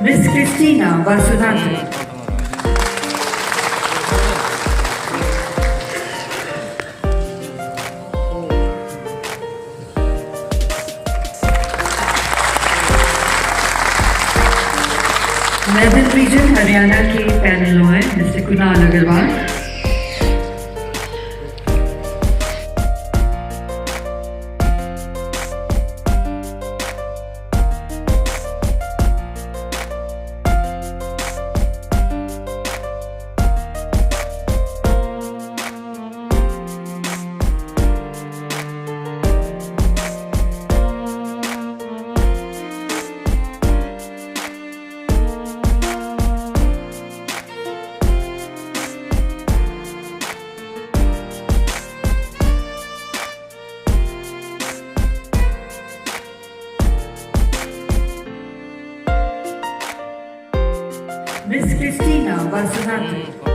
Miss Christina Vasudhanthan. Northern Region Haryana के panel हैं mister Kunal Agarwal. Miss Christina Vasudhanthan.